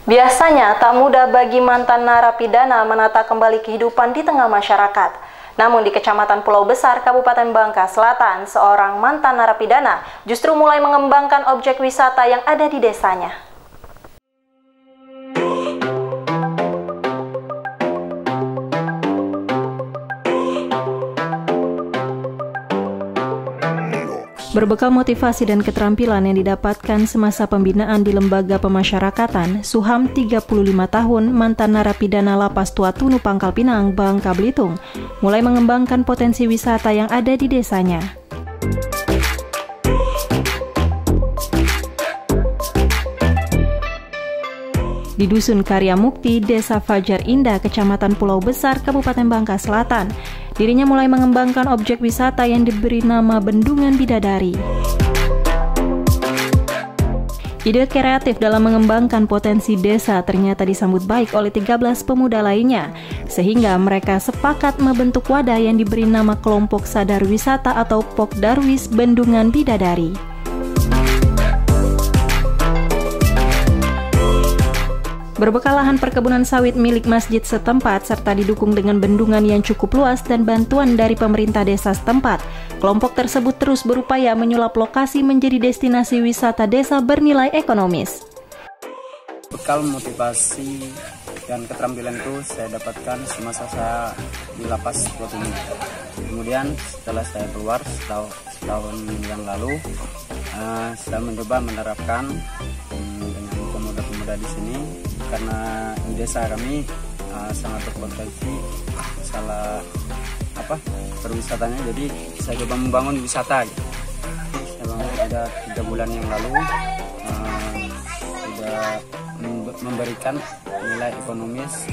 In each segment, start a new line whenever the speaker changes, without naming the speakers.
Biasanya tak mudah bagi mantan narapidana menata kembali kehidupan di tengah masyarakat. Namun di Kecamatan Pulau Besar, Kabupaten Bangka Selatan, seorang mantan narapidana justru mulai mengembangkan objek wisata yang ada di desanya. Berbekal motivasi dan keterampilan yang didapatkan semasa pembinaan di Lembaga Pemasyarakatan, Suham 35 tahun, mantan narapidana Lapas Tua Tunu Pangkal Pinang, Bangka Belitung, mulai mengembangkan potensi wisata yang ada di desanya. Di Dusun Karya Mukti, Desa Fajar Indah, Kecamatan Pulau Besar, Kabupaten Bangka Selatan, dirinya mulai mengembangkan objek wisata yang diberi nama Bendungan Bidadari. Ide kreatif dalam mengembangkan potensi desa ternyata disambut baik oleh 13 pemuda lainnya, sehingga mereka sepakat membentuk wadah yang diberi nama Kelompok Sadar Wisata atau Pokdarwis Bendungan Bidadari. Berbekal lahan perkebunan sawit milik masjid setempat serta didukung dengan bendungan yang cukup luas dan bantuan dari pemerintah desa setempat, kelompok tersebut terus berupaya menyulap lokasi menjadi destinasi wisata desa bernilai ekonomis.
Bekal motivasi dan keterampilan itu saya dapatkan semasa saya di Lapas Tua Tunu. Kemudian setelah saya keluar setahun yang lalu, saya mencoba menerapkan dengan pemuda-pemuda di sini. Karena di desa kami sangat berpotensi masalah perwisatanya, jadi saya coba membangun wisata. Saya bangun ada 3 bulan yang lalu, sudah memberikan nilai ekonomis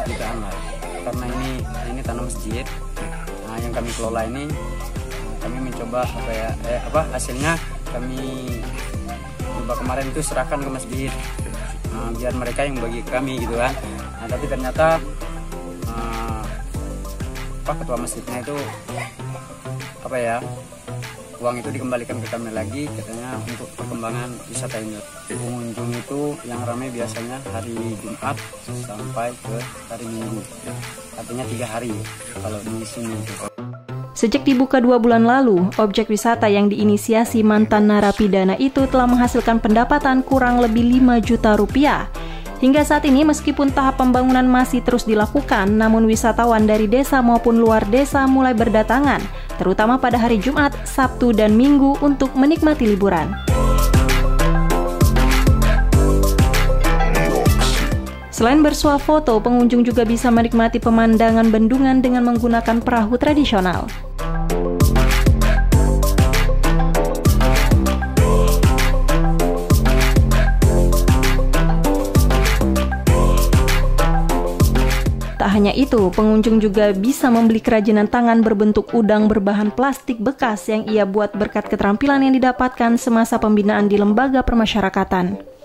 tidak lah. Karena ini tanah masjid yang kami kelola ini, kami mencoba hasilnya kami coba kemarin itu serahkan ke masjid. Biar mereka yang bagi kami gitu kan. Tapi ternyata ketua masjidnya itu uang itu dikembalikan ke kami lagi, katanya untuk perkembangan wisata ini. Pengunjung itu yang ramai biasanya hari Jumat sampai ke hari Minggu, artinya 3 hari kalau di sini.
Sejak dibuka 2 bulan lalu, objek wisata yang diinisiasi mantan narapidana itu telah menghasilkan pendapatan kurang lebih 5 juta rupiah. Hingga saat ini meskipun tahap pembangunan masih terus dilakukan, namun wisatawan dari desa maupun luar desa mulai berdatangan, terutama pada hari Jumat, Sabtu, dan Minggu untuk menikmati liburan. Selain bersuah foto, pengunjung juga bisa menikmati pemandangan bendungan dengan menggunakan perahu tradisional. Tak hanya itu, pengunjung juga bisa membeli kerajinan tangan berbentuk udang berbahan plastik bekas yang ia buat berkat keterampilan yang didapatkan semasa pembinaan di Lembaga Pemasyarakatan.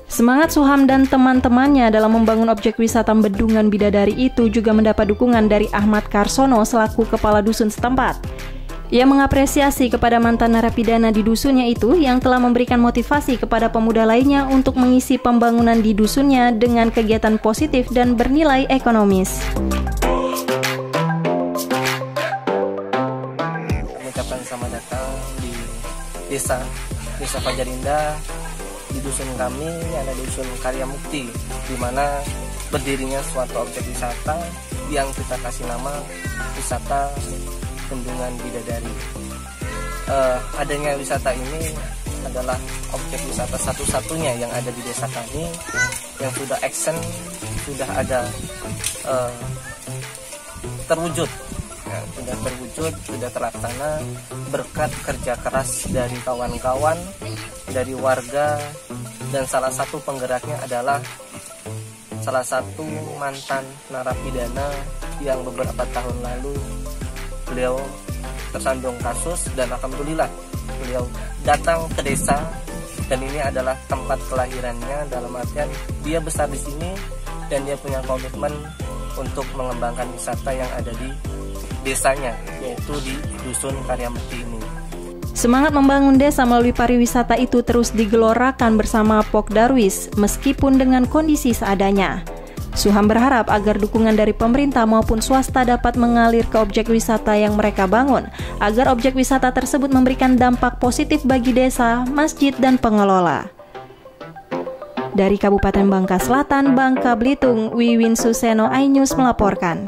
Semangat Suham dan teman-temannya dalam membangun objek wisata Bendungan Bidadari itu juga mendapat dukungan dari Ahmad Karsono selaku kepala dusun setempat. Ia mengapresiasi kepada mantan narapidana di dusunnya itu yang telah memberikan motivasi kepada pemuda lainnya untuk mengisi pembangunan di dusunnya dengan kegiatan positif dan bernilai ekonomis.
Mengucapkan selamat datang di Desa Fajar Indah. Di dusun kami ada Dusun Karya Mukti, di mana berdirinya suatu objek wisata yang kita kasih nama wisata Bendungan Bidadari. Adanya wisata ini adalah objek wisata satu-satunya yang ada di desa kami yang sudah action, sudah ada terwujud. Sudah terlaksana berkat kerja keras dari kawan-kawan, dari warga, dan salah satu penggeraknya adalah salah satu mantan narapidana yang beberapa tahun lalu beliau tersandung kasus, dan alhamdulillah beliau datang ke desa, dan ini adalah tempat kelahirannya, dalam artian dia besar di sini dan dia punya komitmen untuk mengembangkan wisata yang ada di desanya, yaitu di Dusun Karya Mukti ini.
Semangat membangun desa melalui pariwisata itu terus digelorakan bersama Pok Darwis meskipun dengan kondisi seadanya. Suham berharap agar dukungan dari pemerintah maupun swasta dapat mengalir ke objek wisata yang mereka bangun, agar objek wisata tersebut memberikan dampak positif bagi desa, masjid, dan pengelola. Dari Kabupaten Bangka Selatan, Bangka Belitung, Wiwin Suseno, iNews melaporkan.